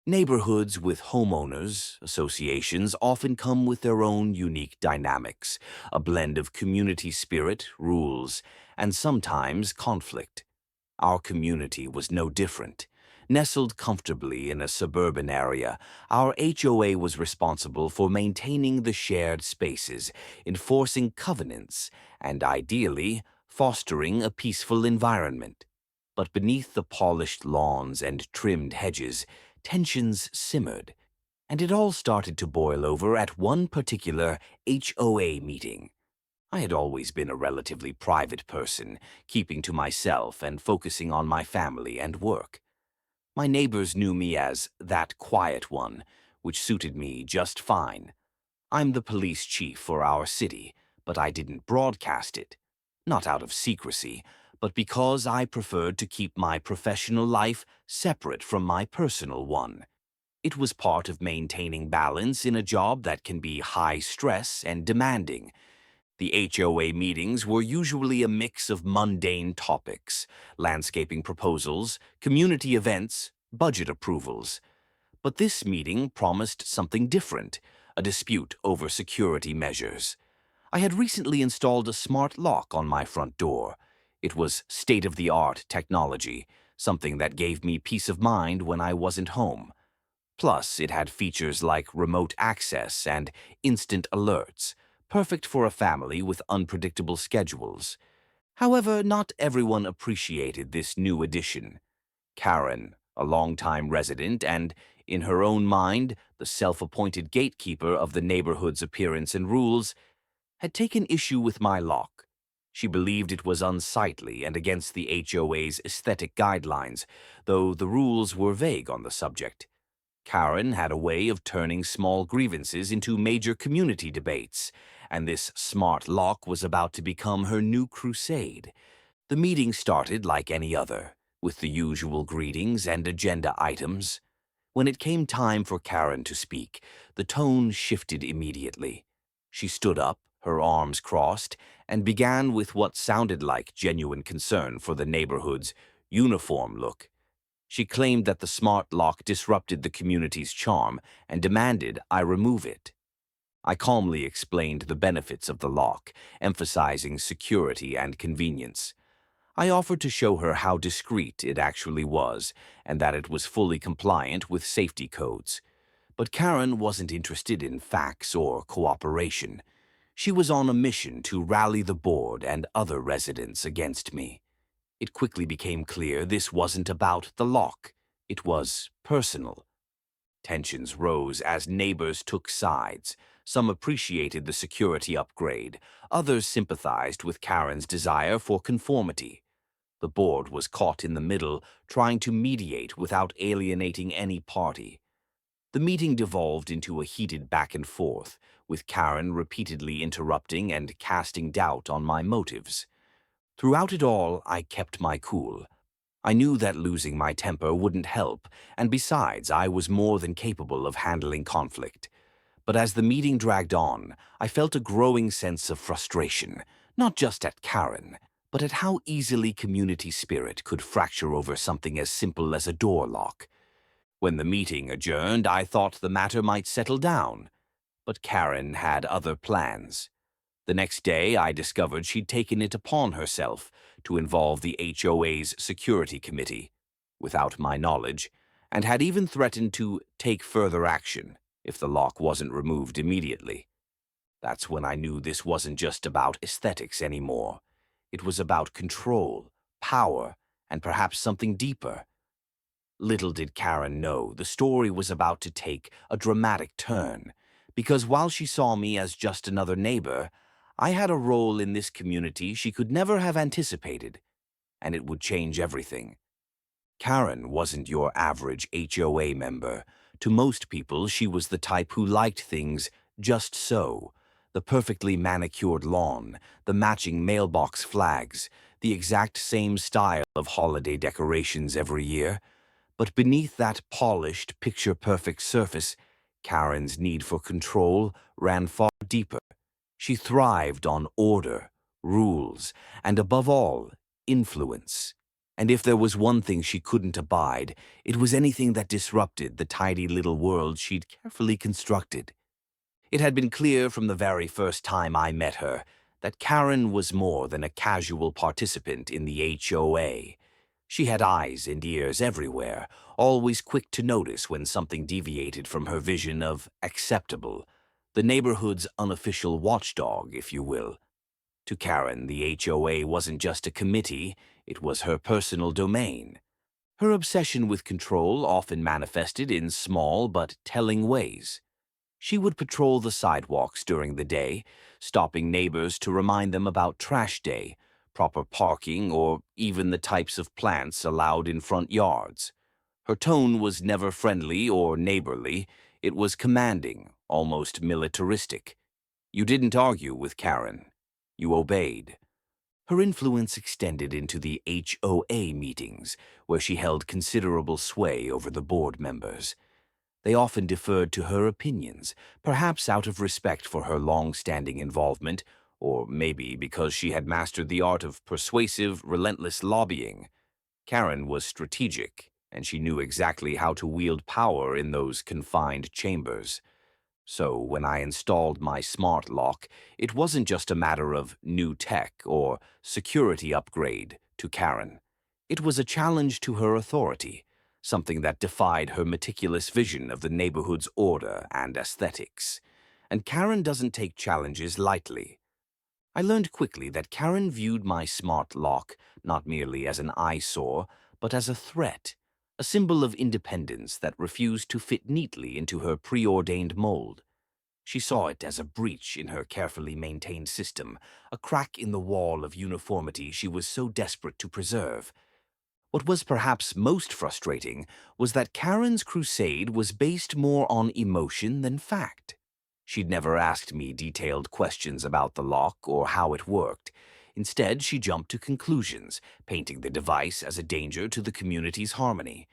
Neighborhoods with homeowners associations often come with their own unique dynamics, a blend of community spirit, rules, and sometimes conflict. Our community was no different. Nestled comfortably in a suburban area, our HOA was responsible for maintaining the shared spaces, enforcing covenants, and ideally, fostering a peaceful environment. But beneath the polished lawns and trimmed hedges, tensions simmered, and it all started to boil over at one particular HOA meeting. I had always been a relatively private person, keeping to myself and focusing on my family and work. My neighbors knew me as that quiet one, which suited me just fine. I'm the police chief for our city, but I didn't broadcast it. Not out of secrecy, but because I preferred to keep my professional life separate from my personal one. It was part of maintaining balance in a job that can be high stress and demanding. The HOA meetings were usually a mix of mundane topics, landscaping proposals, community events, budget approvals. But this meeting promised something different, a dispute over security measures. I had recently installed a smart lock on my front door. It was state-of-the-art technology, something that gave me peace of mind when I wasn't home. Plus, it had features like remote access and instant alerts, perfect for a family with unpredictable schedules. However, not everyone appreciated this new addition. Karen, a longtime resident and, in her own mind, the self-appointed gatekeeper of the neighborhood's appearance and rules, had taken issue with my lock. She believed it was unsightly and against the HOA's aesthetic guidelines, though the rules were vague on the subject. Karen had a way of turning small grievances into major community debates, and this smart lock was about to become her new crusade. The meeting started like any other, with the usual greetings and agenda items. When it came time for Karen to speak, the tone shifted immediately. She stood up, her arms crossed, and began with what sounded like genuine concern for the neighborhood's uniform look. She claimed that the smart lock disrupted the community's charm and demanded I remove it. I calmly explained the benefits of the lock, emphasizing security and convenience. I offered to show her how discreet it actually was and that it was fully compliant with safety codes. But Karen wasn't interested in facts or cooperation. She was on a mission to rally the board and other residents against me. It quickly became clear this wasn't about the lock. It was personal. Tensions rose as neighbors took sides. Some appreciated the security upgrade. Others sympathized with Karen's desire for conformity. The board was caught in the middle, trying to mediate without alienating any party. The meeting devolved into a heated back and forth, with Karen repeatedly interrupting and casting doubt on my motives. Throughout it all, I kept my cool. I knew that losing my temper wouldn't help, and besides, I was more than capable of handling conflict. But as the meeting dragged on, I felt a growing sense of frustration, not just at Karen, but at how easily community spirit could fracture over something as simple as a door lock. When the meeting adjourned, I thought the matter might settle down, but Karen had other plans. The next day, I discovered she'd taken it upon herself to involve the HOA's security committee, without my knowledge, and had even threatened to take further action if the lock wasn't removed immediately. That's when I knew this wasn't just about aesthetics anymore. It was about control, power, and perhaps something deeper. Little did Karen know the story was about to take a dramatic turn, because while she saw me as just another neighbor, I had a role in this community she could never have anticipated, and it would change everything. Karen wasn't your average HOA member. To most people, she was the type who liked things just so. The perfectly manicured lawn, the matching mailbox flags, the exact same style of holiday decorations every year. But beneath that polished, picture-perfect surface, Karen's need for control ran far deeper. She thrived on order, rules, and above all, influence. And if there was one thing she couldn't abide, it was anything that disrupted the tidy little world she'd carefully constructed. It had been clear from the very first time I met her that Karen was more than a casual participant in the HOA. She had eyes and ears everywhere, always quick to notice when something deviated from her vision of acceptable, the neighborhood's unofficial watchdog, if you will. To Karen, the HOA wasn't just a committee, it was her personal domain. Her obsession with control often manifested in small but telling ways. She would patrol the sidewalks during the day, stopping neighbors to remind them about trash day, proper parking, or even the types of plants allowed in front yards. Her tone was never friendly or neighborly. It was commanding, almost militaristic. You didn't argue with Karen. You obeyed. Her influence extended into the HOA meetings, where she held considerable sway over the board members. They often deferred to her opinions, perhaps out of respect for her long-standing involvement, or maybe because she had mastered the art of persuasive, relentless lobbying. Karen was strategic, and she knew exactly how to wield power in those confined chambers. So when I installed my smart lock, it wasn't just a matter of new tech or security upgrade to Karen. It was a challenge to her authority, something that defied her meticulous vision of the neighborhood's order and aesthetics. And Karen doesn't take challenges lightly. I learned quickly that Karen viewed my smart lock not merely as an eyesore, but as a threat, a symbol of independence that refused to fit neatly into her preordained mold. She saw it as a breach in her carefully maintained system, a crack in the wall of uniformity she was so desperate to preserve. What was perhaps most frustrating was that Karen's crusade was based more on emotion than fact. She'd never asked me detailed questions about the lock or how it worked. Instead, she jumped to conclusions, painting the device as a danger to the community's harmony.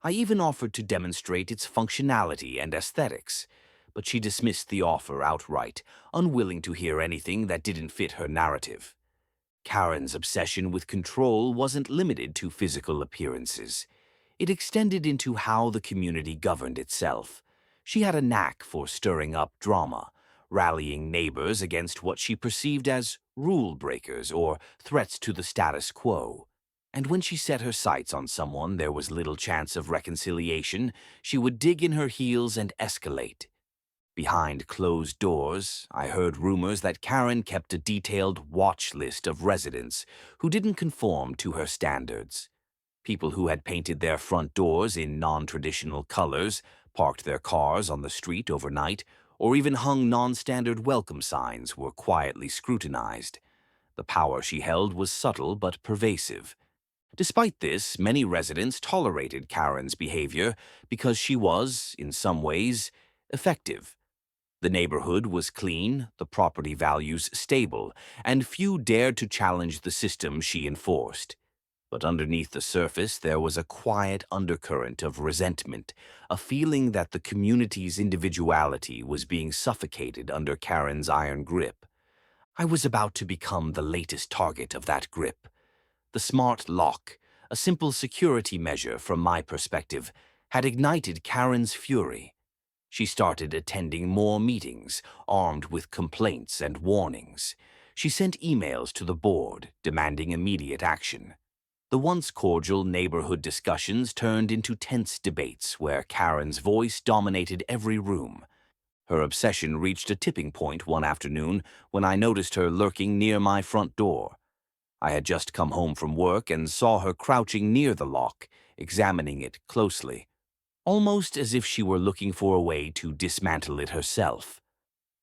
I even offered to demonstrate its functionality and aesthetics, but she dismissed the offer outright, unwilling to hear anything that didn't fit her narrative. Karen's obsession with control wasn't limited to physical appearances. It extended into how the community governed itself. She had a knack for stirring up drama, rallying neighbors against what she perceived as rule breakers or threats to the status quo. And when she set her sights on someone there was little chance of reconciliation, she would dig in her heels and escalate. Behind closed doors, I heard rumors that Karen kept a detailed watch list of residents who didn't conform to her standards. People who had painted their front doors in non-traditional colors, parked their cars on the street overnight, or even hung non-standard welcome signs were quietly scrutinized. The power she held was subtle but pervasive. Despite this, many residents tolerated Karen's behavior because she was, in some ways, effective. The neighborhood was clean, the property values stable, and few dared to challenge the system she enforced. But underneath the surface there was a quiet undercurrent of resentment, a feeling that the community's individuality was being suffocated under Karen's iron grip. I was about to become the latest target of that grip. The smart lock, a simple security measure from my perspective, had ignited Karen's fury. She started attending more meetings, armed with complaints and warnings. She sent emails to the board, demanding immediate action. The once cordial neighborhood discussions turned into tense debates where Karen's voice dominated every room. Her obsession reached a tipping point one afternoon when I noticed her lurking near my front door. I had just come home from work and saw her crouching near the lock, examining it closely, almost as if she were looking for a way to dismantle it herself.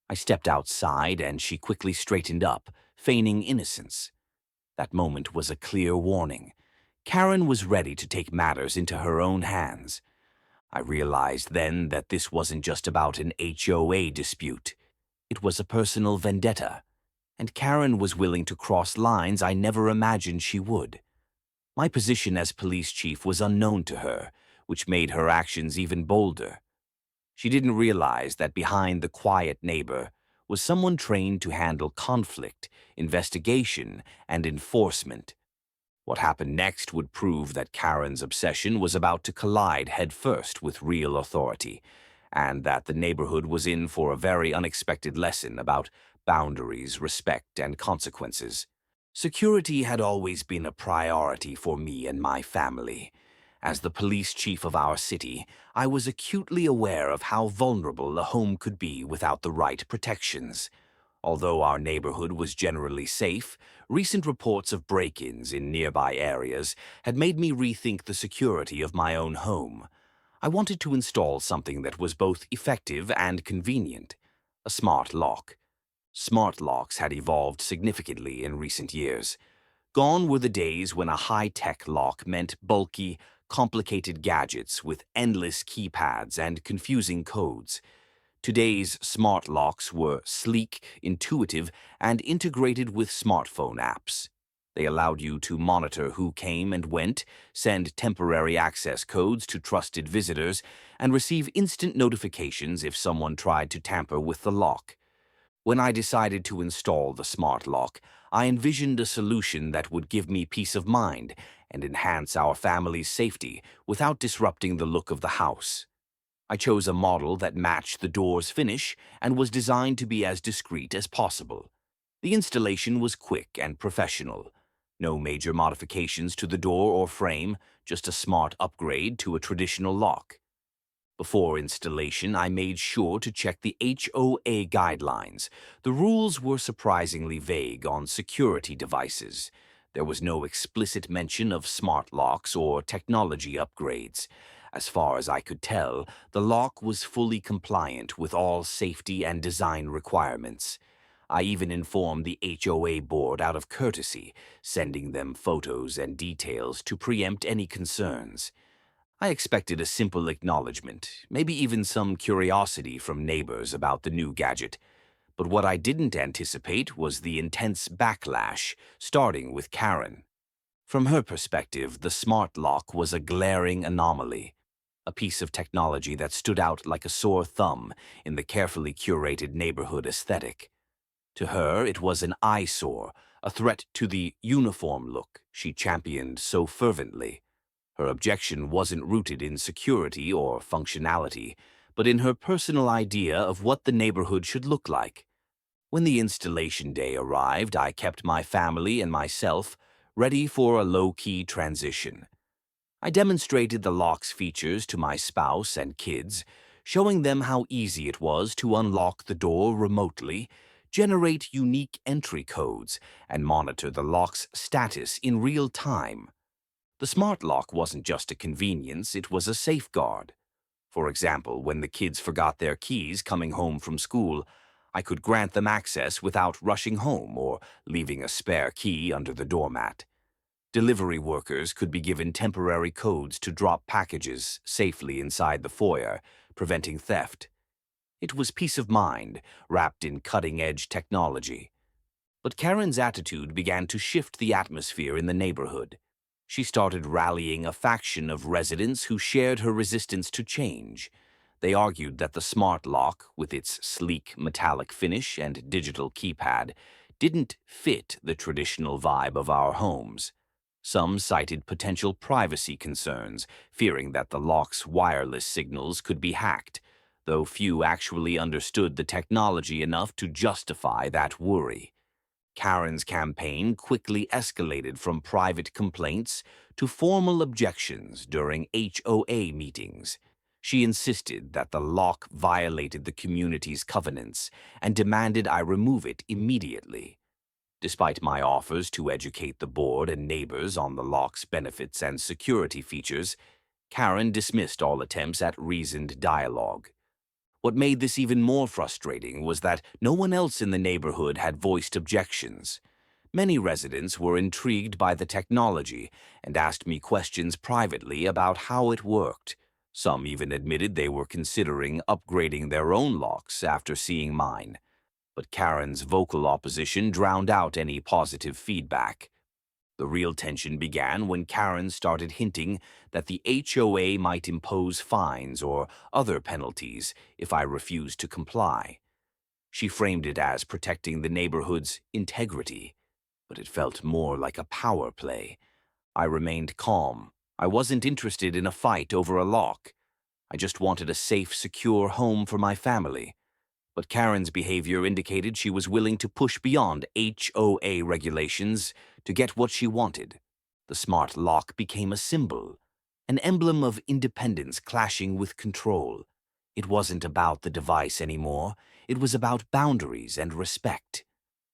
I stepped outside and she quickly straightened up, feigning innocence. That moment was a clear warning. Karen was ready to take matters into her own hands. I realized then that this wasn't just about an HOA dispute. It was a personal vendetta, and Karen was willing to cross lines I never imagined she would. My position as police chief was unknown to her, which made her actions even bolder. She didn't realize that behind the quiet neighbor was someone trained to handle conflict, investigation, and enforcement. What happened next would prove that Karen's obsession was about to collide headfirst with real authority, and that the neighborhood was in for a very unexpected lesson about boundaries, respect, and consequences. Security had always been a priority for me and my family. As the police chief of our city, I was acutely aware of how vulnerable a home could be without the right protections. Although our neighborhood was generally safe, recent reports of break-ins in nearby areas had made me rethink the security of my own home. I wanted to install something that was both effective and convenient: a smart lock. Smart locks had evolved significantly in recent years. Gone were the days when a high-tech lock meant bulky, complicated gadgets with endless keypads and confusing codes. Today's smart locks were sleek, intuitive, and integrated with smartphone apps. They allowed you to monitor who came and went, send temporary access codes to trusted visitors, and receive instant notifications if someone tried to tamper with the lock. When I decided to install the smart lock, I envisioned a solution that would give me peace of mind and enhance our family's safety without disrupting the look of the house. I chose a model that matched the door's finish and was designed to be as discreet as possible. The installation was quick and professional. No major modifications to the door or frame, just a smart upgrade to a traditional lock. Before installation, I made sure to check the HOA guidelines. The rules were surprisingly vague on security devices. There was no explicit mention of smart locks or technology upgrades. As far as I could tell, the lock was fully compliant with all safety and design requirements. I even informed the HOA board out of courtesy, sending them photos and details to preempt any concerns. I expected a simple acknowledgement, maybe even some curiosity from neighbors about the new gadget. But what I didn't anticipate was the intense backlash, starting with Karen. From her perspective, the smart lock was a glaring anomaly, a piece of technology that stood out like a sore thumb in the carefully curated neighborhood aesthetic. To her, it was an eyesore, a threat to the uniform look she championed so fervently. Her objection wasn't rooted in security or functionality, but in her personal idea of what the neighborhood should look like. When the installation day arrived, I kept my family and myself ready for a low-key transition. I demonstrated the lock's features to my spouse and kids, showing them how easy it was to unlock the door remotely, generate unique entry codes, and monitor the lock's status in real time. The smart lock wasn't just a convenience, it was a safeguard. For example, when the kids forgot their keys coming home from school, I could grant them access without rushing home or leaving a spare key under the doormat. Delivery workers could be given temporary codes to drop packages safely inside the foyer, preventing theft. It was peace of mind, wrapped in cutting-edge technology. But Karen's attitude began to shift the atmosphere in the neighborhood. She started rallying a faction of residents who shared her resistance to change. They argued that the smart lock, with its sleek metallic finish and digital keypad, didn't fit the traditional vibe of our homes. Some cited potential privacy concerns, fearing that the lock's wireless signals could be hacked, though few actually understood the technology enough to justify that worry. Karen's campaign quickly escalated from private complaints to formal objections during HOA meetings. She insisted that the lock violated the community's covenants and demanded I remove it immediately. Despite my offers to educate the board and neighbors on the lock's benefits and security features, Karen dismissed all attempts at reasoned dialogue. What made this even more frustrating was that no one else in the neighborhood had voiced objections. Many residents were intrigued by the technology and asked me questions privately about how it worked. Some even admitted they were considering upgrading their own locks after seeing mine. But Karen's vocal opposition drowned out any positive feedback. The real tension began when Karen started hinting that the HOA might impose fines or other penalties if I refused to comply. She framed it as protecting the neighborhood's integrity, but it felt more like a power play. I remained calm. I wasn't interested in a fight over a lock. I just wanted a safe, secure home for my family. But Karen's behavior indicated she was willing to push beyond HOA regulations to get what she wanted. The smart lock became a symbol, an emblem of independence clashing with control. It wasn't about the device anymore. It was about boundaries and respect.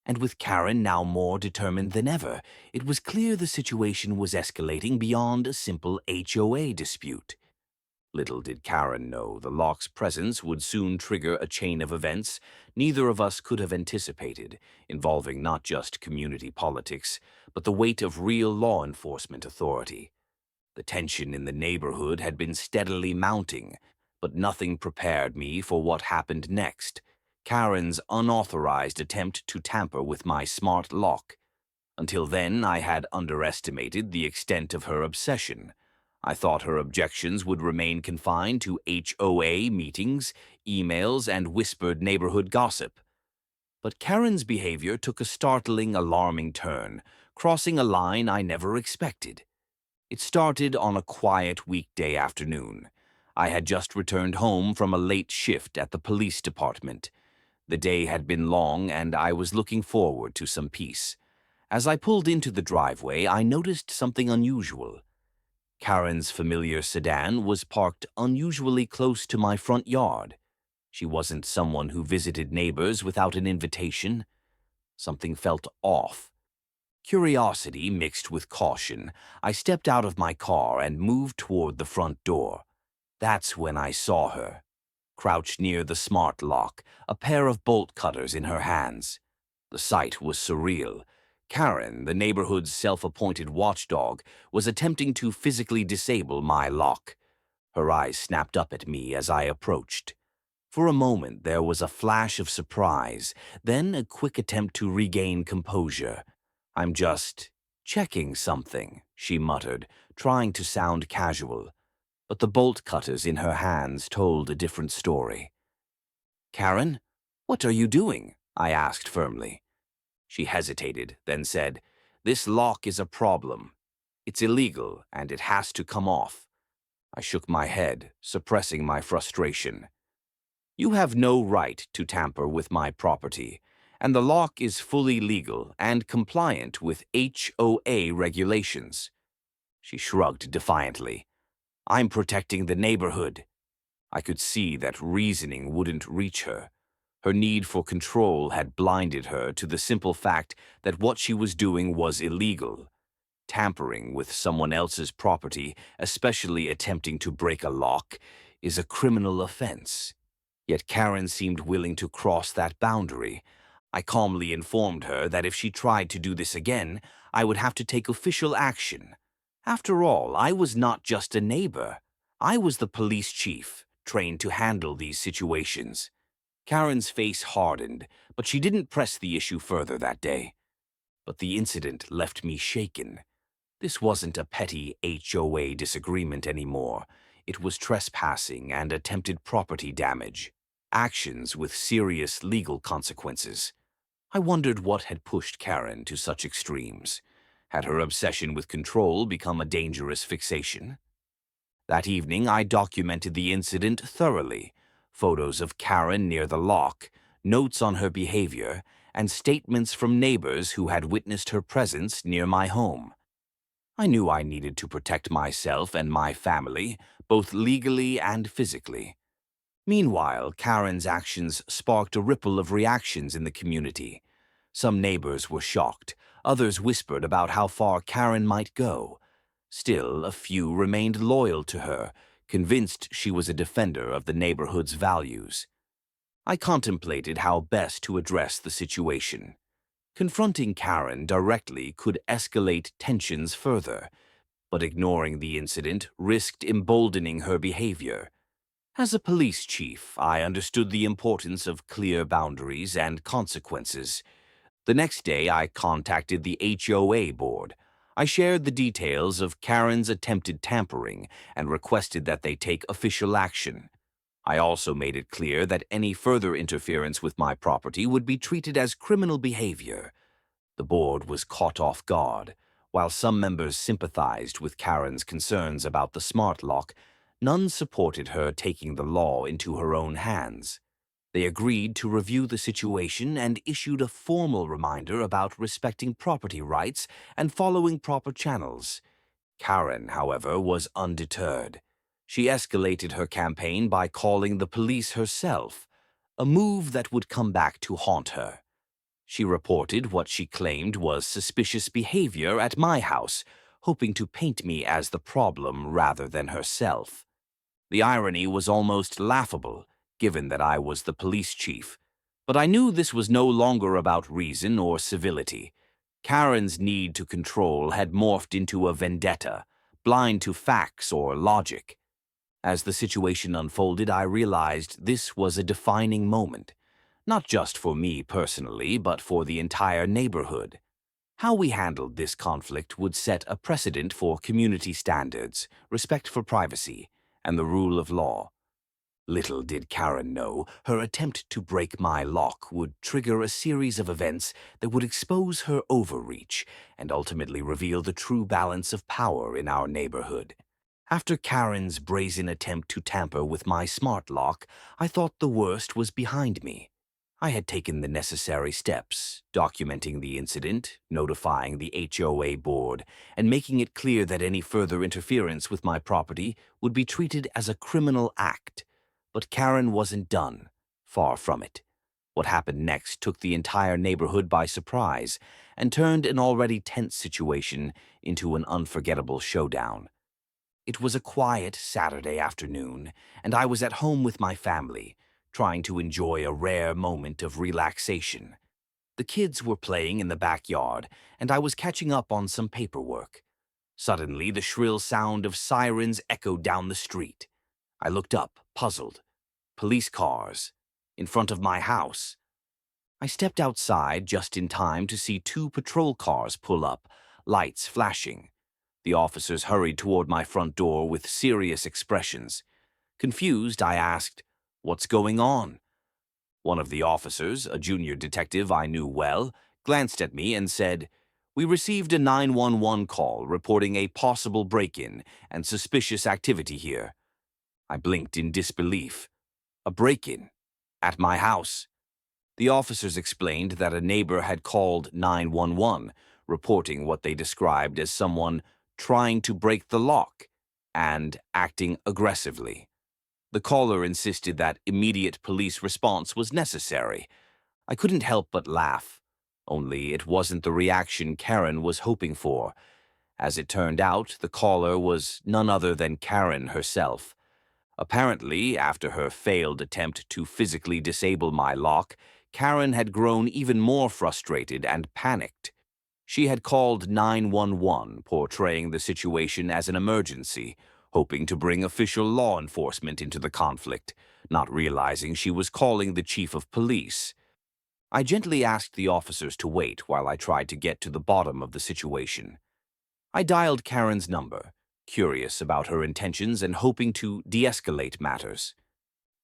And with Karen now more determined than ever, it was clear the situation was escalating beyond a simple HOA dispute. Little did Karen know the lock's presence would soon trigger a chain of events neither of us could have anticipated, involving not just community politics, but the weight of real law enforcement authority. The tension in the neighborhood had been steadily mounting, but nothing prepared me for what happened next. Karen's unauthorized attempt to tamper with my smart lock. Until then, I had underestimated the extent of her obsession. I thought her objections would remain confined to HOA meetings, emails, and whispered neighborhood gossip. But Karen's behavior took a startling, alarming turn, crossing a line I never expected. It started on a quiet weekday afternoon. I had just returned home from a late shift at the police department. The day had been long, and I was looking forward to some peace. As I pulled into the driveway, I noticed something unusual. Karen's familiar sedan was parked unusually close to my front yard. She wasn't someone who visited neighbors without an invitation. Something felt off. Curiosity mixed with caution, I stepped out of my car and moved toward the front door. That's when I saw her, crouched near the smart lock, a pair of bolt cutters in her hands. The sight was surreal. Karen, the neighborhood's self-appointed watchdog, was attempting to physically disable my lock. Her eyes snapped up at me as I approached. For a moment there was a flash of surprise, then a quick attempt to regain composure. "I'm just checking something," she muttered, trying to sound casual. But the bolt cutters in her hands told a different story. "Karen, what are you doing?" I asked firmly. She hesitated, then said, "This lock is a problem. It's illegal, and it has to come off." I shook my head, suppressing my frustration. "You have no right to tamper with my property, and the lock is fully legal and compliant with HOA regulations." She shrugged defiantly. "I'm protecting the neighborhood." I could see that reasoning wouldn't reach her. Her need for control had blinded her to the simple fact that what she was doing was illegal. Tampering with someone else's property, especially attempting to break a lock, is a criminal offense. Yet Karen seemed willing to cross that boundary. I calmly informed her that if she tried to do this again, I would have to take official action. After all, I was not just a neighbor. I was the police chief, trained to handle these situations. Karen's face hardened, but she didn't press the issue further that day. But the incident left me shaken. This wasn't a petty HOA disagreement anymore. It was trespassing and attempted property damage, actions with serious legal consequences. I wondered what had pushed Karen to such extremes. Had her obsession with control become a dangerous fixation? That evening, I documented the incident thoroughly. Photos of Karen near the lock, notes on her behavior, and statements from neighbors who had witnessed her presence near my home. I knew I needed to protect myself and my family, both legally and physically. Meanwhile, Karen's actions sparked a ripple of reactions in the community. Some neighbors were shocked, others whispered about how far Karen might go. Still, a few remained loyal to her, convinced she was a defender of the neighborhood's values. I contemplated how best to address the situation. Confronting Karen directly could escalate tensions further, but ignoring the incident risked emboldening her behavior. As a police chief, I understood the importance of clear boundaries and consequences. The next day, I contacted the HOA board. I shared the details of Karen's attempted tampering and requested that they take official action. I also made it clear that any further interference with my property would be treated as criminal behavior. The board was caught off guard. While some members sympathized with Karen's concerns about the smart lock, none supported her taking the law into her own hands. They agreed to review the situation and issued a formal reminder about respecting property rights and following proper channels. Karen, however, was undeterred. She escalated her campaign by calling the police herself, a move that would come back to haunt her. She reported what she claimed was suspicious behavior at my house, hoping to paint me as the problem rather than herself. The irony was almost laughable, given that I was the police chief. But I knew this was no longer about reason or civility. Karen's need to control had morphed into a vendetta, blind to facts or logic. As the situation unfolded, I realized this was a defining moment, not just for me personally, but for the entire neighborhood. How we handled this conflict would set a precedent for community standards, respect for privacy, and the rule of law. Little did Karen know, her attempt to break my lock would trigger a series of events that would expose her overreach and ultimately reveal the true balance of power in our neighborhood. After Karen's brazen attempt to tamper with my smart lock, I thought the worst was behind me. I had taken the necessary steps, documenting the incident, notifying the HOA board, and making it clear that any further interference with my property would be treated as a criminal act. But Karen wasn't done. Far from it. What happened next took the entire neighborhood by surprise and turned an already tense situation into an unforgettable showdown. It was a quiet Saturday afternoon, and I was at home with my family, trying to enjoy a rare moment of relaxation. The kids were playing in the backyard, and I was catching up on some paperwork. Suddenly, the shrill sound of sirens echoed down the street. I looked up, puzzled. Police cars. In front of my house. I stepped outside just in time to see two patrol cars pull up, lights flashing. The officers hurried toward my front door with serious expressions. Confused, I asked, "What's going on?" One of the officers, a junior detective I knew well, glanced at me and said, "We received a 911 call reporting a possible break-in and suspicious activity here." I blinked in disbelief. A break-in? At my house? The officers explained that a neighbor had called 911, reporting what they described as someone trying to break the lock and acting aggressively. The caller insisted that immediate police response was necessary. I couldn't help but laugh, only it wasn't the reaction Karen was hoping for. As it turned out, the caller was none other than Karen herself. Apparently, after her failed attempt to physically disable my lock, Karen had grown even more frustrated and panicked. She had called 911, portraying the situation as an emergency, hoping to bring official law enforcement into the conflict, not realizing she was calling the chief of police. I gently asked the officers to wait while I tried to get to the bottom of the situation. I dialed Karen's number, curious about her intentions and hoping to de-escalate matters.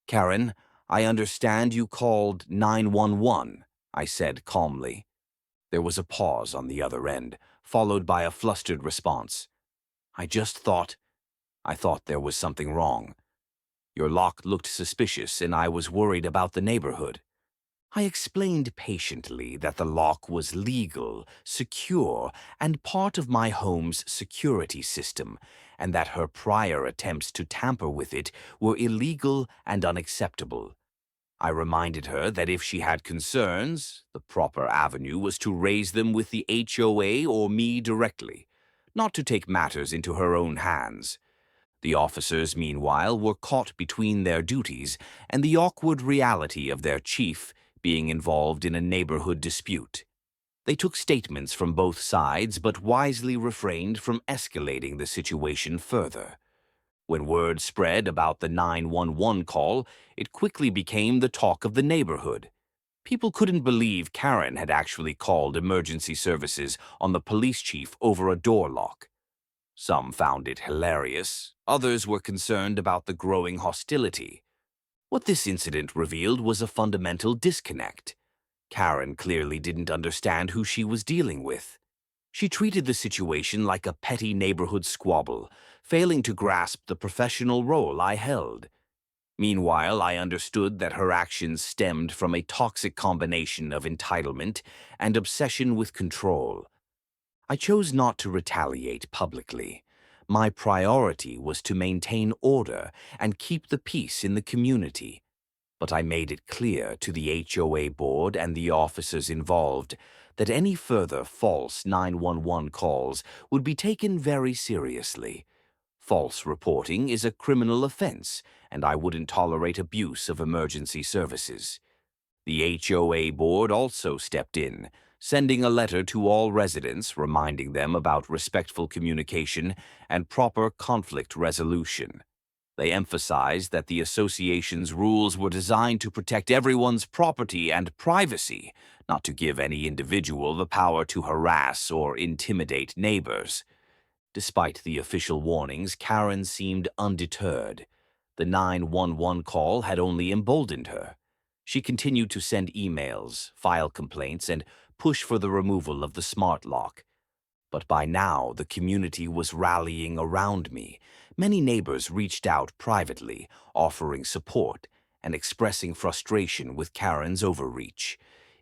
"Karen, I understand you called 911, I said calmly. There was a pause on the other end, followed by a flustered response. I thought there was something wrong. Your lock looked suspicious and I was worried about the neighborhood." I explained patiently that the lock was legal, secure, and part of my home's security system, and that her prior attempts to tamper with it were illegal and unacceptable. I reminded her that if she had concerns, the proper avenue was to raise them with the HOA or me directly, not to take matters into her own hands. The officers, meanwhile, were caught between their duties and the awkward reality of their chief being involved in a neighborhood dispute. They took statements from both sides but wisely refrained from escalating the situation further. When word spread about the 911 call, it quickly became the talk of the neighborhood. People couldn't believe Karen had actually called emergency services on the police chief over a door lock. Some found it hilarious, others were concerned about the growing hostility. What this incident revealed was a fundamental disconnect. Karen clearly didn't understand who she was dealing with. She treated the situation like a petty neighborhood squabble, failing to grasp the professional role I held. Meanwhile, I understood that her actions stemmed from a toxic combination of entitlement and obsession with control. I chose not to retaliate publicly. My priority was to maintain order and keep the peace in the community. But I made it clear to the HOA board and the officers involved that any further false 911 calls would be taken very seriously. False reporting is a criminal offense, and I wouldn't tolerate abuse of emergency services. The HOA board also stepped in, sending a letter to all residents reminding them about respectful communication and proper conflict resolution. They emphasized that the association's rules were designed to protect everyone's property and privacy, not to give any individual the power to harass or intimidate neighbors. Despite the official warnings, Karen seemed undeterred. The 911 call had only emboldened her. She continued to send emails, file complaints, and push for the removal of the smart lock. But by now, the community was rallying around me. Many neighbors reached out privately, offering support and expressing frustration with Karen's overreach.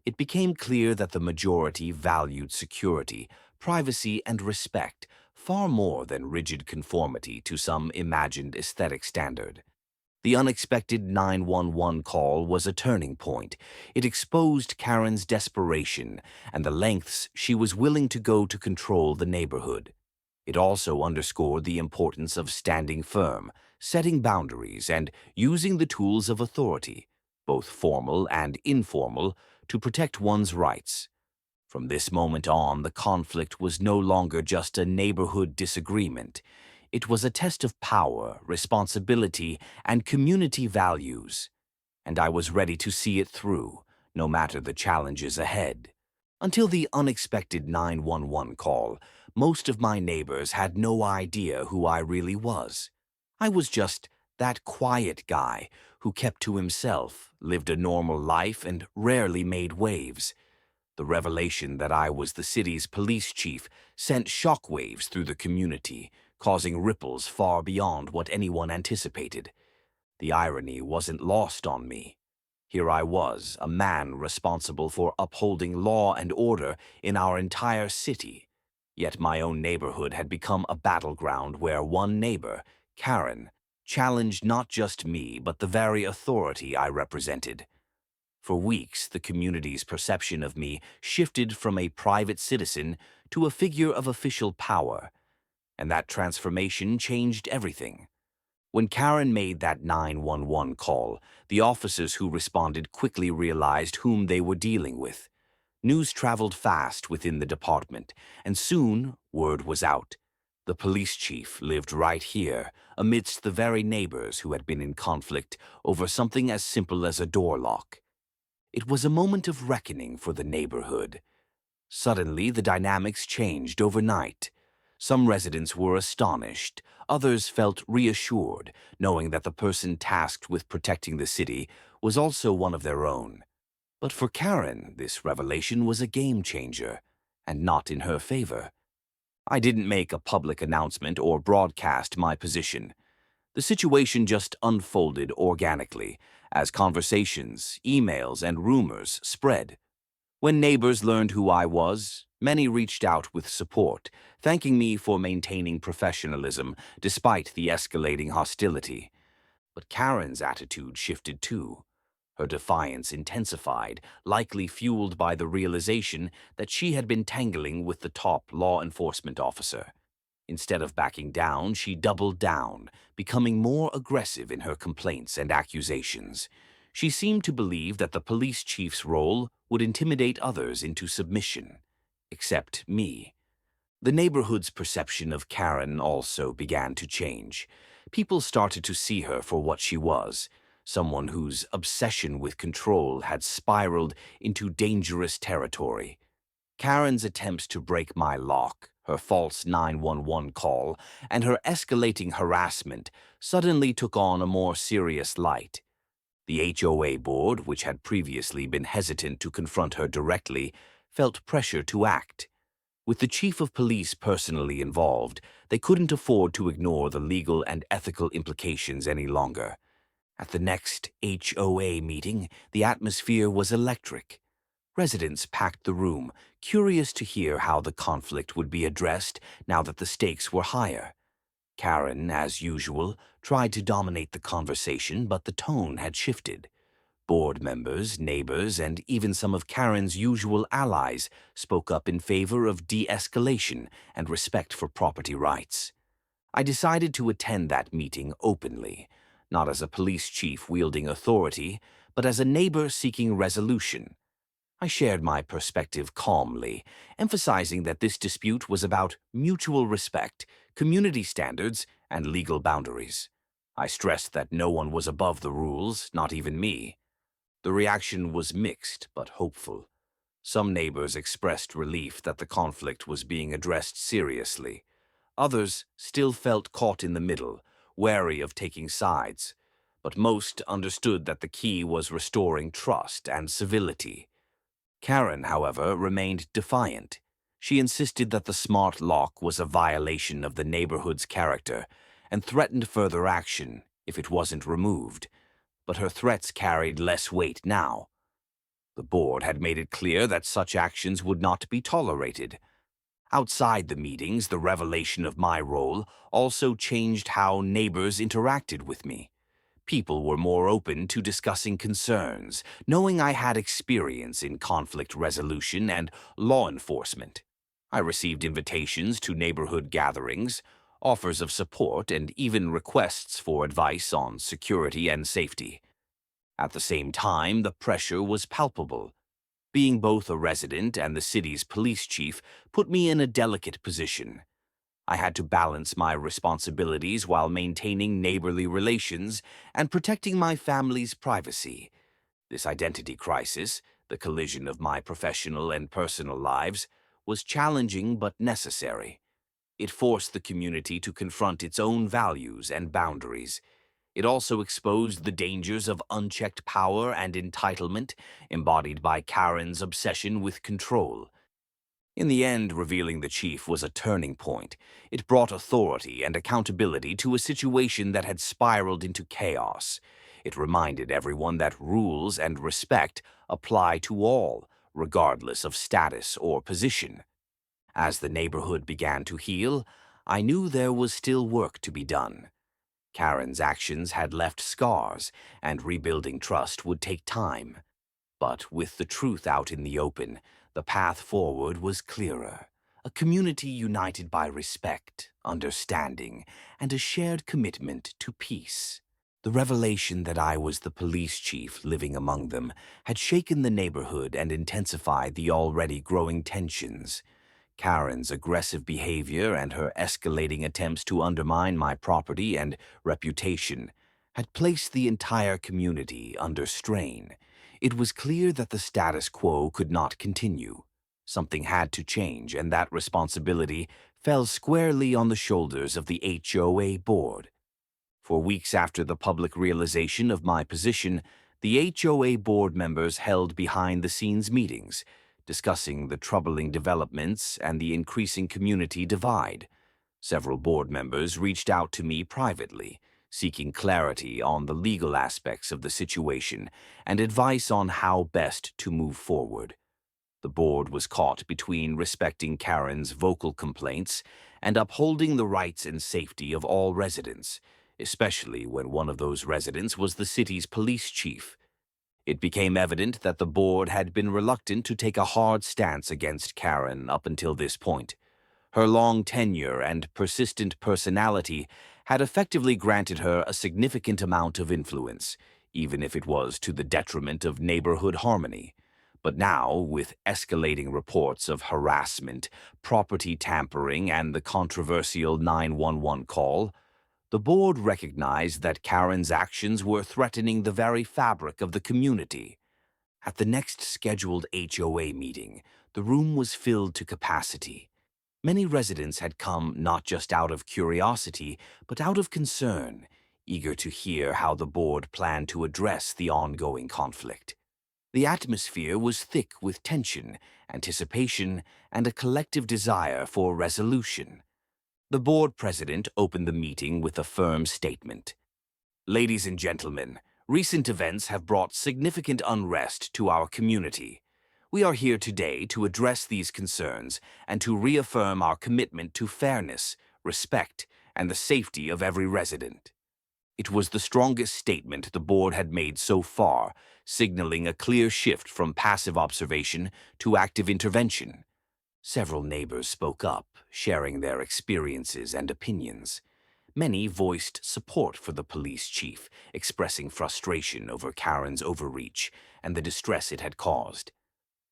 It became clear that the majority valued security, privacy, and respect far more than rigid conformity to some imagined aesthetic standard. The unexpected 911 call was a turning point. It exposed Karen's desperation and the lengths she was willing to go to control the neighborhood. It also underscored the importance of standing firm, setting boundaries, and using the tools of authority, both formal and informal, to protect one's rights. From this moment on, the conflict was no longer just a neighborhood disagreement. It was a test of power, responsibility, and community values. And I was ready to see it through, no matter the challenges ahead. Until the unexpected 911 call, most of my neighbors had no idea who I really was. I was just that quiet guy who kept to himself, lived a normal life, and rarely made waves. The revelation that I was the city's police chief sent shockwaves through the community, causing ripples far beyond what anyone anticipated. The irony wasn't lost on me. Here I was, a man responsible for upholding law and order in our entire city. Yet my own neighborhood had become a battleground where one neighbor, Karen, challenged not just me but the very authority I represented. For weeks, the community's perception of me shifted from a private citizen to a figure of official power, and that transformation changed everything. When Karen made that 911 call, the officers who responded quickly realized whom they were dealing with. News traveled fast within the department, and soon word was out. The police chief lived right here, amidst the very neighbors who had been in conflict over something as simple as a door lock. It was a moment of reckoning for the neighborhood. Suddenly, the dynamics changed overnight. Some residents were astonished, others felt reassured, knowing that the person tasked with protecting the city was also one of their own. But for Karen, this revelation was a game changer, and not in her favor. I didn't make a public announcement or broadcast my position. The situation just unfolded organically, as conversations, emails, and rumors spread. When neighbors learned who I was, many reached out with support, thanking me for maintaining professionalism despite the escalating hostility. But Karen's attitude shifted too. Her defiance intensified, likely fueled by the realization that she had been tangling with the top law enforcement officer. Instead of backing down, she doubled down, becoming more aggressive in her complaints and accusations. She seemed to believe that the police chief's role would intimidate others into submission, except me. The neighborhood's perception of Karen also began to change. People started to see her for what she was, someone whose obsession with control had spiraled into dangerous territory. Karen's attempts to break my lock, her false 911 call, and her escalating harassment suddenly took on a more serious light. The HOA board, which had previously been hesitant to confront her directly, felt pressure to act. With the chief of police personally involved, they couldn't afford to ignore the legal and ethical implications any longer. At the next HOA meeting, the atmosphere was electric. Residents packed the room, curious to hear how the conflict would be addressed now that the stakes were higher. Karen, as usual, tried to dominate the conversation, but the tone had shifted. Board members, neighbors, and even some of Karen's usual allies spoke up in favor of de-escalation and respect for property rights. I decided to attend that meeting openly, not as a police chief wielding authority, but as a neighbor seeking resolution. I shared my perspective calmly, emphasizing that this dispute was about mutual respect, community standards, and legal boundaries. I stressed that no one was above the rules, not even me. The reaction was mixed but hopeful. Some neighbors expressed relief that the conflict was being addressed seriously. Others still felt caught in the middle, wary of taking sides. But most understood that the key was restoring trust and civility. Karen, however, remained defiant. She insisted that the smart lock was a violation of the neighborhood's character and threatened further action if it wasn't removed. But her threats carried less weight now. The board had made it clear that such actions would not be tolerated. Outside the meetings, the revelation of my role also changed how neighbors interacted with me. People were more open to discussing concerns, knowing I had experience in conflict resolution and law enforcement. I received invitations to neighborhood gatherings, offers of support, and even requests for advice on security and safety. At the same time, the pressure was palpable. Being both a resident and the city's police chief put me in a delicate position. I had to balance my responsibilities while maintaining neighborly relations and protecting my family's privacy. This identity crisis, the collision of my professional and personal lives, was challenging but necessary. It forced the community to confront its own values and boundaries. It also exposed the dangers of unchecked power and entitlement embodied by Karen's obsession with control. In the end, revealing the chief was a turning point. It brought authority and accountability to a situation that had spiraled into chaos. It reminded everyone that rules and respect apply to all, regardless of status or position. As the neighborhood began to heal, I knew there was still work to be done. Karen's actions had left scars, and rebuilding trust would take time. But with the truth out in the open, the path forward was clearer. A community united by respect, understanding, and a shared commitment to peace. The revelation that I was the police chief living among them had shaken the neighborhood and intensified the already growing tensions. Karen's aggressive behavior and her escalating attempts to undermine my property and reputation had placed the entire community under strain. It was clear that the status quo could not continue. Something had to change, and that responsibility fell squarely on the shoulders of the HOA board. For weeks after the public realization of my position, the HOA board members held behind-the-scenes meetings, discussing the troubling developments and the increasing community divide. Several board members reached out to me privately, seeking clarity on the legal aspects of the situation and advice on how best to move forward. The board was caught between respecting Karen's vocal complaints and upholding the rights and safety of all residents, especially when one of those residents was the city's police chief. It became evident that the board had been reluctant to take a hard stance against Karen up until this point. Her long tenure and persistent personality had effectively granted her a significant amount of influence, even if it was to the detriment of neighborhood harmony. But now, with escalating reports of harassment, property tampering, and the controversial 911 call, the board recognized that Karen's actions were threatening the very fabric of the community. At the next scheduled HOA meeting, the room was filled to capacity. Many residents had come not just out of curiosity, but out of concern, eager to hear how the board planned to address the ongoing conflict. The atmosphere was thick with tension, anticipation, and a collective desire for resolution. The board president opened the meeting with a firm statement. Ladies and gentlemen, recent events have brought significant unrest to our community. We are here today to address these concerns and to reaffirm our commitment to fairness, respect, and the safety of every resident. It was the strongest statement the board had made so far, signaling a clear shift from passive observation to active intervention. Several neighbors spoke up, sharing their experiences and opinions. Many voiced support for the police chief, expressing frustration over Karen's overreach and the distress it had caused.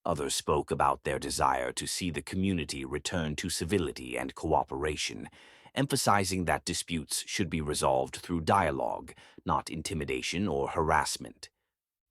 Others spoke about their desire to see the community return to civility and cooperation, emphasizing that disputes should be resolved through dialogue, not intimidation or harassment.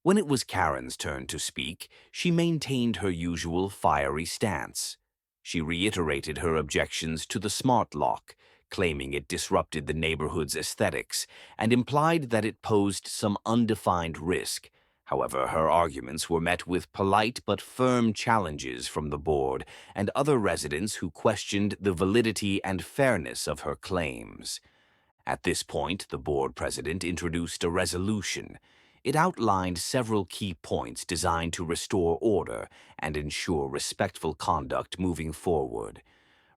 When it was Karen's turn to speak, she maintained her usual fiery stance. She reiterated her objections to the smart lock, claiming it disrupted the neighborhood's aesthetics and implied that it posed some undefined risk. However, her arguments were met with polite but firm challenges from the board and other residents who questioned the validity and fairness of her claims. At this point, the board president introduced a resolution. It outlined several key points designed to restore order and ensure respectful conduct moving forward.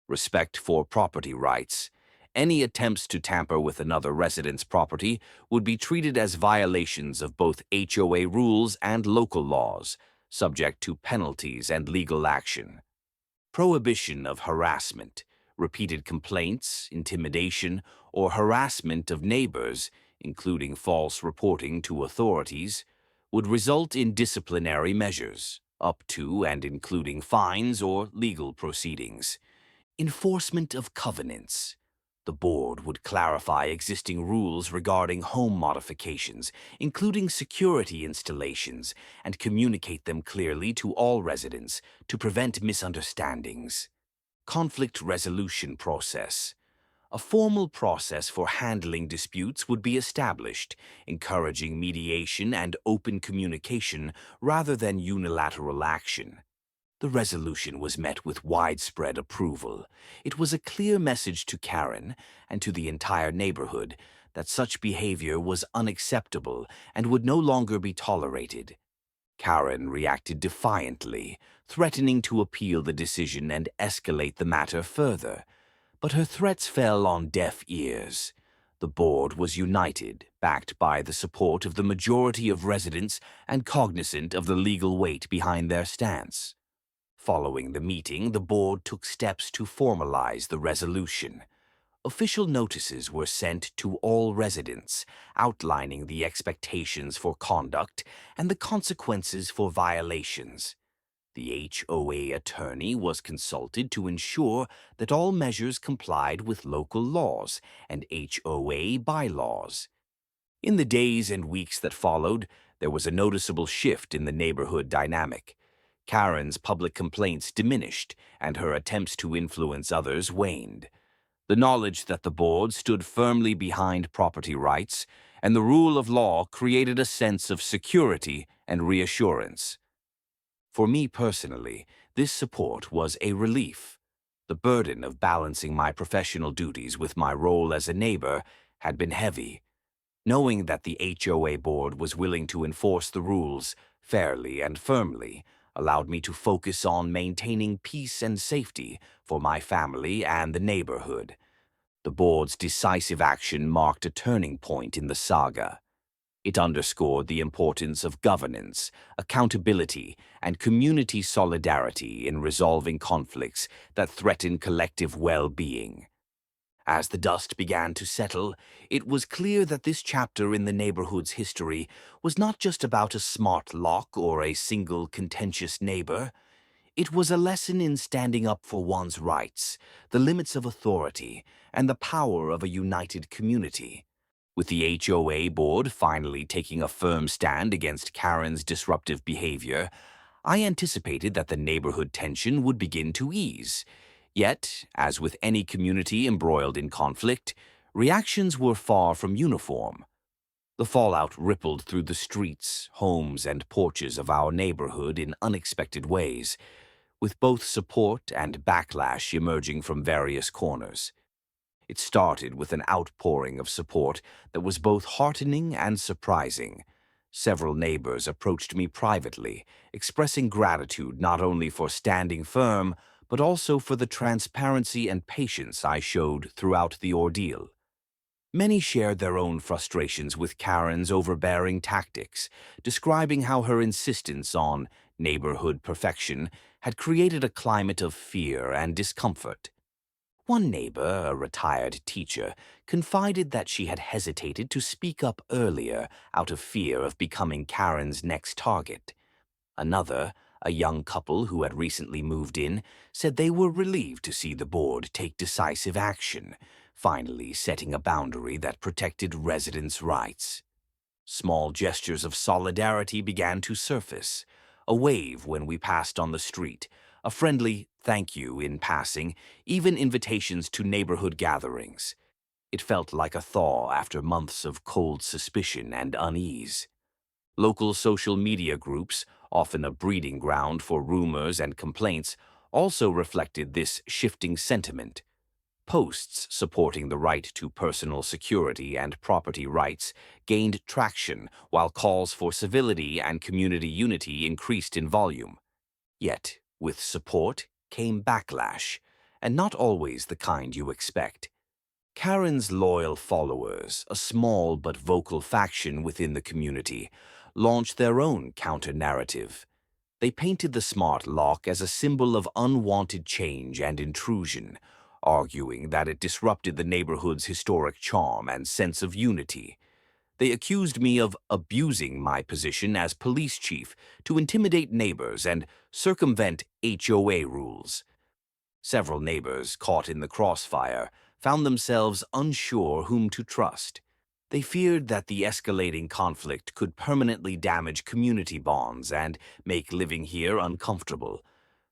Respect for property rights. Any attempts to tamper with another resident's property would be treated as violations of both HOA rules and local laws, subject to penalties and legal action. Prohibition of harassment. Repeated complaints, intimidation, or harassment of neighbors, including false reporting to authorities, would result in disciplinary measures, up to and including fines or legal proceedings. Enforcement of covenants. The board would clarify existing rules regarding home modifications, including security installations, and communicate them clearly to all residents to prevent misunderstandings. Conflict resolution process. A formal process for handling disputes would be established, encouraging mediation and open communication rather than unilateral action. The resolution was met with widespread approval. It was a clear message to Karen and to the entire neighborhood that such behavior was unacceptable and would no longer be tolerated. Karen reacted defiantly, threatening to appeal the decision and escalate the matter further. But her threats fell on deaf ears. The board was united, backed by the support of the majority of residents and cognizant of the legal weight behind their stance. Following the meeting, the board took steps to formalize the resolution. Official notices were sent to all residents, outlining the expectations for conduct and the consequences for violations. The HOA attorney was consulted to ensure that all measures complied with local laws and HOA bylaws. In the days and weeks that followed, there was a noticeable shift in the neighborhood dynamic. Karen's public complaints diminished, and her attempts to influence others waned. The knowledge that the board stood firmly behind property rights and the rule of law created a sense of security and reassurance. For me personally, this support was a relief. The burden of balancing my professional duties with my role as a neighbor had been heavy. Knowing that the HOA board was willing to enforce the rules fairly and firmly allowed me to focus on maintaining peace and safety for my family and the neighborhood. The board's decisive action marked a turning point in the saga. It underscored the importance of governance, accountability, and community solidarity in resolving conflicts that threaten collective well-being. As the dust began to settle, it was clear that this chapter in the neighborhood's history was not just about a smart lock or a single contentious neighbor. It was a lesson in standing up for one's rights, the limits of authority, and the power of a united community. With the HOA board finally taking a firm stand against Karen's disruptive behavior, I anticipated that the neighborhood tension would begin to ease. Yet, as with any community embroiled in conflict, reactions were far from uniform. The fallout rippled through the streets, homes, and porches of our neighborhood in unexpected ways, with both support and backlash emerging from various corners. It started with an outpouring of support that was both heartening and surprising. Several neighbors approached me privately, expressing gratitude not only for standing firm, but also for the transparency and patience I showed throughout the ordeal. Many shared their own frustrations with Karen's overbearing tactics, describing how her insistence on neighborhood perfection had created a climate of fear and discomfort. One neighbor, a retired teacher, confided that she had hesitated to speak up earlier out of fear of becoming Karen's next target. Another, a young couple who had recently moved in, said they were relieved to see the board take decisive action, finally setting a boundary that protected residents' rights. Small gestures of solidarity began to surface. A wave when we passed on the street, a friendly thank you in passing, even invitations to neighborhood gatherings. It felt like a thaw after months of cold suspicion and unease. Local social media groups, often a breeding ground for rumors and complaints, also reflected this shifting sentiment. Posts supporting the right to personal security and property rights gained traction, while calls for civility and community unity increased in volume. Yet, with support came backlash, and not always the kind you expect. Karen's loyal followers, a small but vocal faction within the community, launched their own counter-narrative. They painted the smart lock as a symbol of unwanted change and intrusion, arguing that it disrupted the neighborhood's historic charm and sense of unity. They accused me of abusing my position as police chief to intimidate neighbors and circumvent HOA rules. Several neighbors, caught in the crossfire, found themselves unsure whom to trust. They feared that the escalating conflict could permanently damage community bonds and make living here uncomfortable.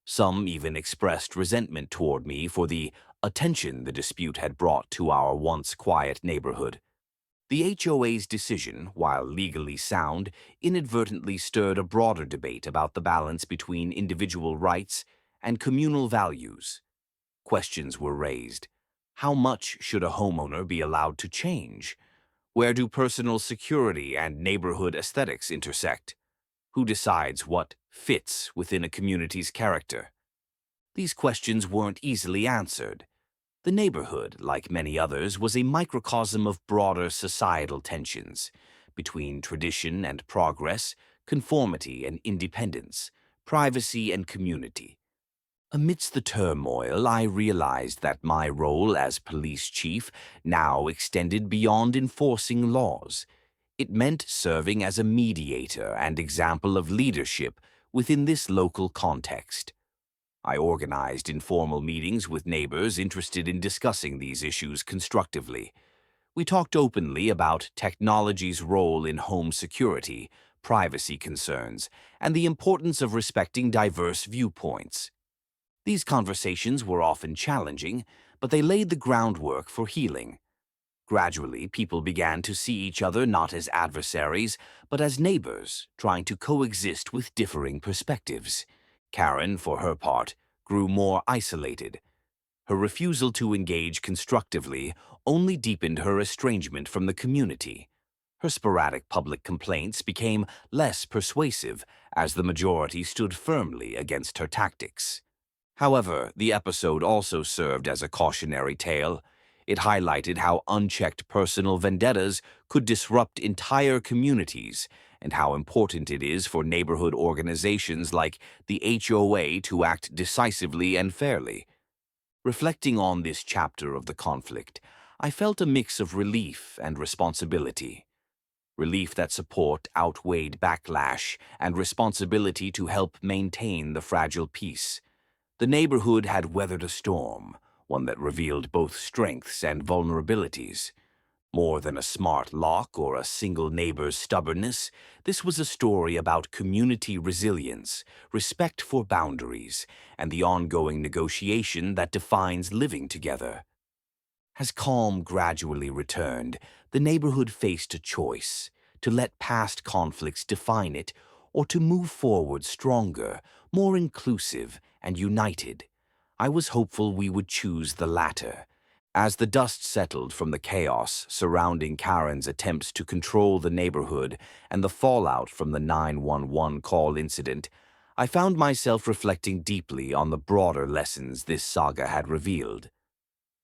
Some even expressed resentment toward me for the attention the dispute had brought to our once quiet neighborhood. The HOA's decision, while legally sound, inadvertently stirred a broader debate about the balance between individual rights and communal values. Questions were raised. How much should a homeowner be allowed to change? Where do personal security and neighborhood aesthetics intersect? Who decides what fits within a community's character? These questions weren't easily answered. The neighborhood, like many others, was a microcosm of broader societal tensions between tradition and progress, conformity and independence, privacy and community. Amidst the turmoil, I realized that my role as police chief now extended beyond enforcing laws. It meant serving as a mediator and example of leadership within this local context. I organized informal meetings with neighbors interested in discussing these issues constructively. We talked openly about technology's role in home security, privacy concerns, and the importance of respecting diverse viewpoints. These conversations were often challenging, but they laid the groundwork for healing. Gradually, people began to see each other not as adversaries, but as neighbors trying to coexist with differing perspectives. Karen, for her part, grew more isolated. Her refusal to engage constructively only deepened her estrangement from the community. Her sporadic public complaints became less persuasive as the majority stood firmly against her tactics. However, the episode also served as a cautionary tale. It highlighted how unchecked personal vendettas could disrupt entire communities and how important it is for neighborhood organizations like the HOA to act decisively and fairly. Reflecting on this chapter of the conflict, I felt a mix of relief and responsibility. Relief that support outweighed backlash and responsibility to help maintain the fragile peace. The neighborhood had weathered a storm, one that revealed both strengths and vulnerabilities. More than a smart lock or a single neighbor's stubbornness, this was a story about community resilience, respect for boundaries, and the ongoing negotiation that defines living together. As calm gradually returned, the neighborhood faced a choice: to let past conflicts define it, or to move forward stronger, more inclusive, and united. I was hopeful we would choose the latter. As the dust settled from the chaos surrounding Karen's attempts to control the neighborhood and the fallout from the 911 call incident, I found myself reflecting deeply on the broader lessons this saga had revealed.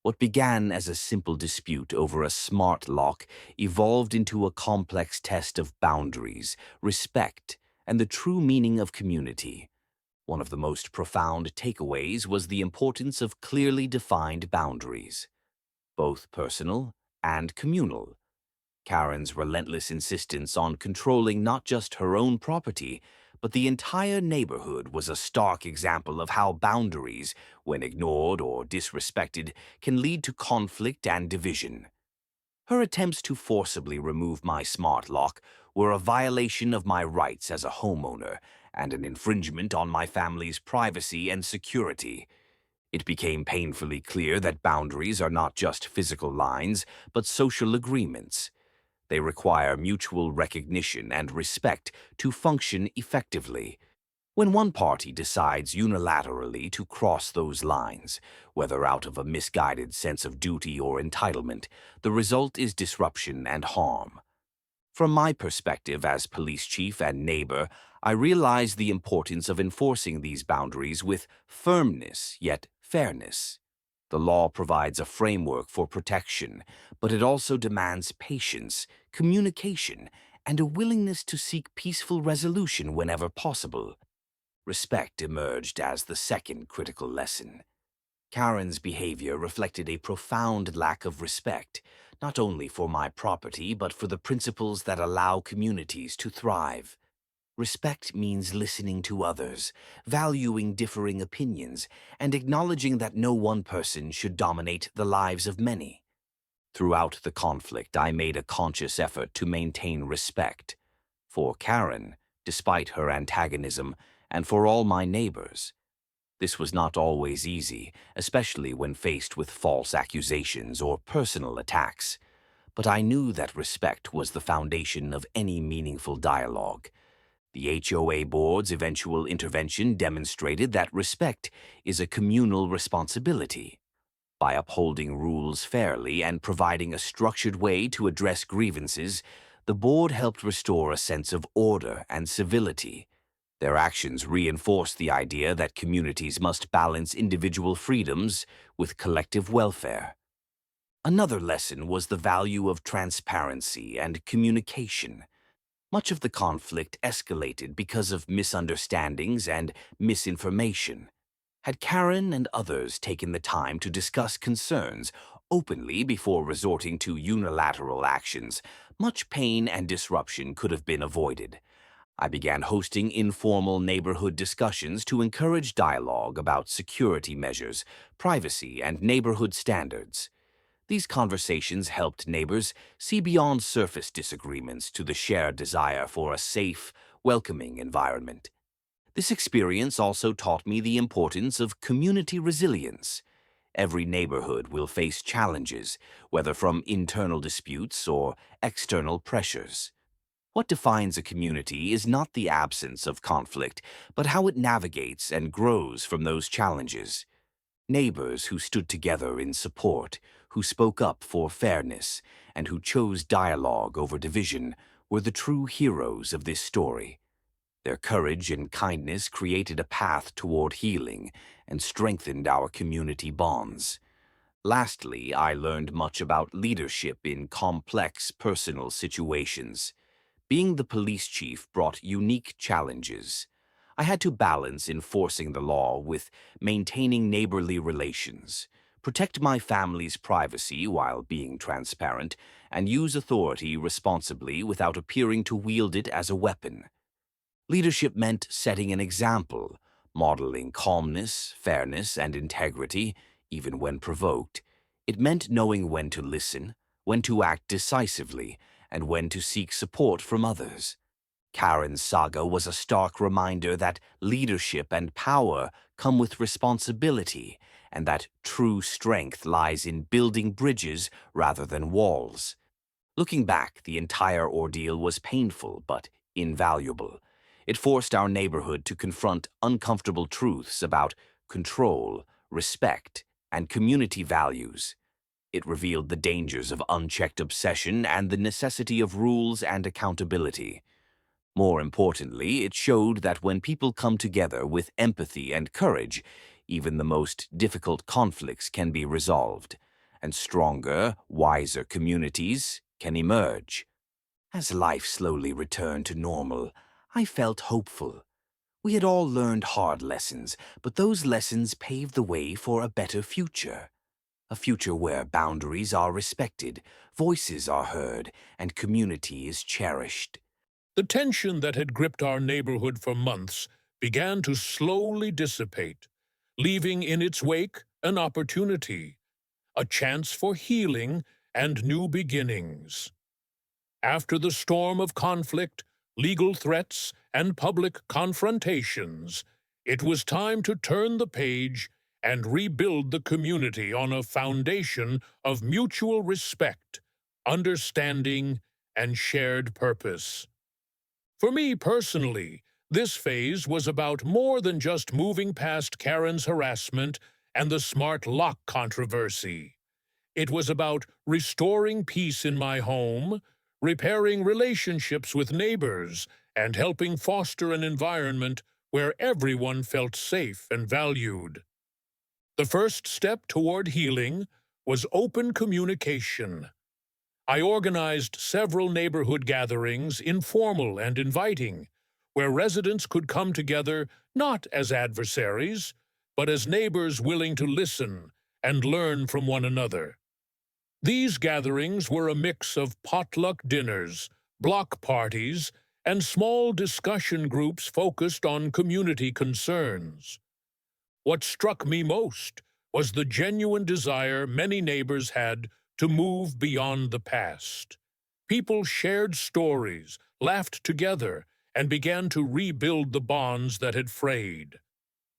What began as a simple dispute over a smart lock evolved into a complex test of boundaries, respect, and the true meaning of community. One of the most profound takeaways was the importance of clearly defined boundaries, both personal and communal. Karen's relentless insistence on controlling not just her own property, but the entire neighborhood was a stark example of how boundaries, when ignored or disrespected, can lead to conflict and division. Her attempts to forcibly remove my smart lock were a violation of my rights as a homeowner and an infringement on my family's privacy and security. It became painfully clear that boundaries are not just physical lines, but social agreements. They require mutual recognition and respect to function effectively. When one party decides unilaterally to cross those lines, whether out of a misguided sense of duty or entitlement, the result is disruption and harm. From my perspective as police chief and neighbor, I realize the importance of enforcing these boundaries with firmness yet fairness. The law provides a framework for protection, but it also demands patience, communication, and a willingness to seek peaceful resolution whenever possible. Respect emerged as the second critical lesson. Karen's behavior reflected a profound lack of respect, not only for my property but for the principles that allow communities to thrive. Respect means listening to others, valuing differing opinions, and acknowledging that no one person should dominate the lives of many. Throughout the conflict, I made a conscious effort to maintain respect for Karen, despite her antagonism, and for all my neighbors. This was not always easy, especially when faced with false accusations or personal attacks. But I knew that respect was the foundation of any meaningful dialogue. The HOA board's eventual intervention demonstrated that respect is a communal responsibility. By upholding rules fairly and providing a structured way to address grievances, the board helped restore a sense of order and civility. Their actions reinforced the idea that communities must balance individual freedoms with collective welfare. Another lesson was the value of transparency and communication. Much of the conflict escalated because of misunderstandings and misinformation. Had Karen and others taken the time to discuss concerns openly before resorting to unilateral actions, much pain and disruption could have been avoided. I began hosting informal neighborhood discussions to encourage dialogue about security measures, privacy, and neighborhood standards. These conversations helped neighbors see beyond surface disagreements to the shared desire for a safe, welcoming environment. This experience also taught me the importance of community resilience. Every neighborhood will face challenges, whether from internal disputes or external pressures. What defines a community is not the absence of conflict, but how it navigates and grows from those challenges. Neighbors who stood together in support, who spoke up for fairness, and who chose dialogue over division were the true heroes of this story. Their courage and kindness created a path toward healing and strengthened our community bonds. Lastly, I learned much about leadership in complex personal situations. Being the police chief brought unique challenges. I had to balance enforcing the law with maintaining neighborly relations, protect my family's privacy while being transparent, and use authority responsibly without appearing to wield it as a weapon. Leadership meant setting an example, modeling calmness, fairness, and integrity, even when provoked. It meant knowing when to listen, when to act decisively, and when to seek support from others. Karen's saga was a stark reminder that leadership and power come with responsibility, and that true strength lies in building bridges rather than walls. Looking back, the entire ordeal was painful but invaluable. It forced our neighborhood to confront uncomfortable truths about control, respect, and community values. It revealed the dangers of unchecked obsession and the necessity of rules and accountability. More importantly, it showed that when people come together with empathy and courage, even the most difficult conflicts can be resolved, and stronger, wiser communities can emerge. As life slowly returned to normal, I felt hopeful. We had all learned hard lessons, but those lessons paved the way for a better future. A future where boundaries are respected, voices are heard, and community is cherished. The tension that had gripped our neighborhood for months began to slowly dissipate, leaving in its wake an opportunity, a chance for healing and new beginnings. After the storm of conflict, legal threats, and public confrontations, it was time to turn the page and rebuild the community on a foundation of mutual respect, understanding, and shared purpose. For me personally, this phase was about more than just moving past Karen's harassment and the smart lock controversy. It was about restoring peace in my home, repairing relationships with neighbors, and helping foster an environment where everyone felt safe and valued. The first step toward healing was open communication. I organized several neighborhood gatherings, informal and inviting, where residents could come together not as adversaries, but as neighbors willing to listen and learn from one another. These gatherings were a mix of potluck dinners, block parties, and small discussion groups focused on community concerns. What struck me most was the genuine desire many neighbors had to move beyond the past. People shared stories, laughed together, and began to rebuild the bonds that had frayed.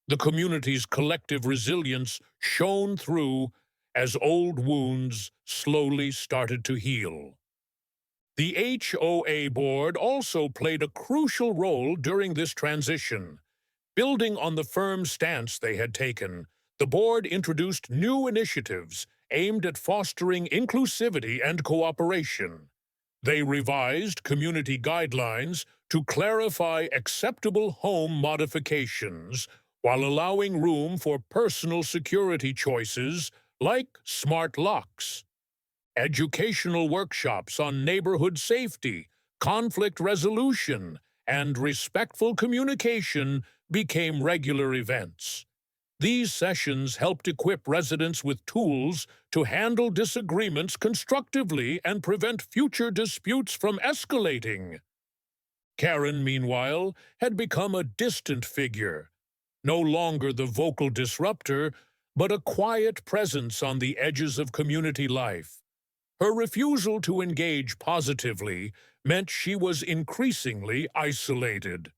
The community's collective resilience shone through as old wounds slowly started to heal. The HOA board also played a crucial role during this transition. Building on the firm stance they had taken, the board introduced new initiatives aimed at fostering inclusivity and cooperation. They revised community guidelines to clarify acceptable home modifications while allowing room for personal security choices like smart locks. Educational workshops on neighborhood safety, conflict resolution, and respectful communication became regular events. These sessions helped equip residents with tools to handle disagreements constructively and prevent future disputes from escalating. Karen, meanwhile, had become a distant figure, no longer the vocal disruptor, but a quiet presence on the edges of community life. Her refusal to engage positively meant she was increasingly isolated.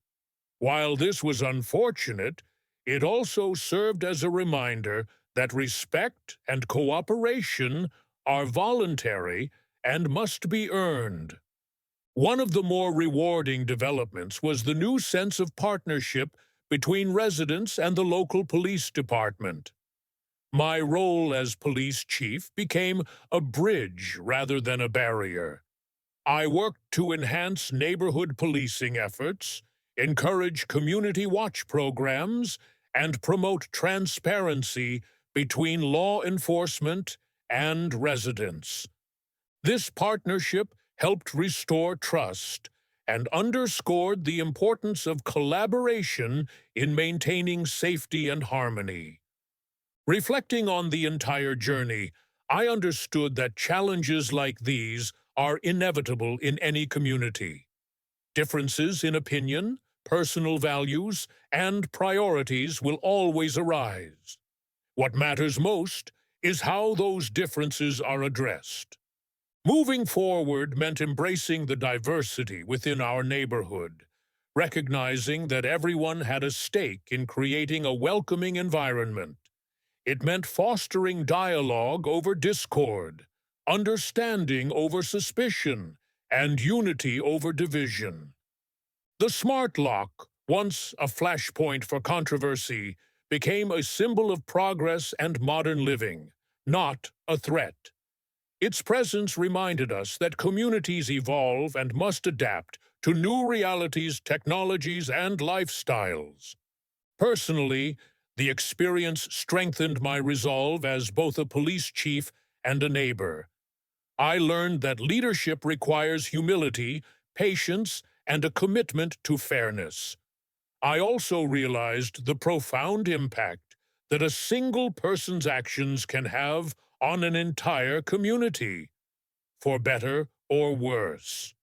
While this was unfortunate, it also served as a reminder that respect and cooperation are voluntary and must be earned. One of the more rewarding developments was the new sense of partnership between residents and the local police department. My role as police chief became a bridge rather than a barrier. I worked to enhance neighborhood policing efforts, encourage community watch programs, and promote transparency between law enforcement and residents. This partnership helped restore trust and underscored the importance of collaboration in maintaining safety and harmony. Reflecting on the entire journey, I understood that challenges like these are inevitable in any community. Differences in opinion, personal values, and priorities will always arise. What matters most is how those differences are addressed. Moving forward meant embracing the diversity within our neighborhood, recognizing that everyone had a stake in creating a welcoming environment. It meant fostering dialogue over discord, understanding over suspicion, and unity over division. The smart lock, once a flashpoint for controversy, became a symbol of progress and modern living, not a threat. Its presence reminded us that communities evolve and must adapt to new realities, technologies, and lifestyles. Personally, the experience strengthened my resolve as both a police chief and a neighbor. I learned that leadership requires humility, patience, and a commitment to fairness. I also realized the profound impact that a single person's actions can have on an entire community, for better or worse.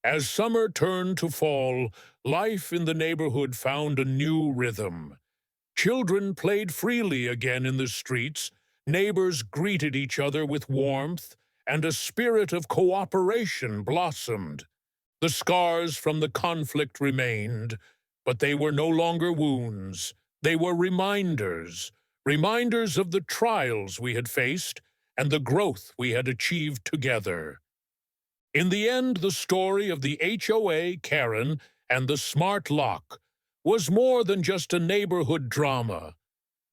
As summer turned to fall, life in the neighborhood found a new rhythm. Children played freely again in the streets, neighbors greeted each other with warmth, and a spirit of cooperation blossomed. The scars from the conflict remained, but they were no longer wounds. They were reminders, reminders of the trials we had faced and the growth we had achieved together. In the end, the story of the HOA, Karen, and the smart lock was more than just a neighborhood drama.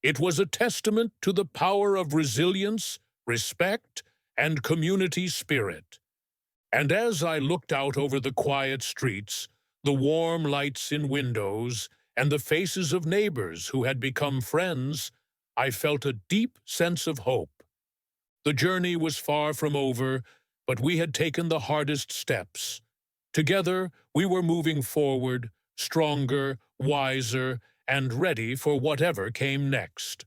It was a testament to the power of resilience, respect, and community spirit. And as I looked out over the quiet streets, the warm lights in windows, and the faces of neighbors who had become friends, I felt a deep sense of hope. The journey was far from over, but we had taken the hardest steps. Together, we were moving forward, stronger, wiser, and ready for whatever came next.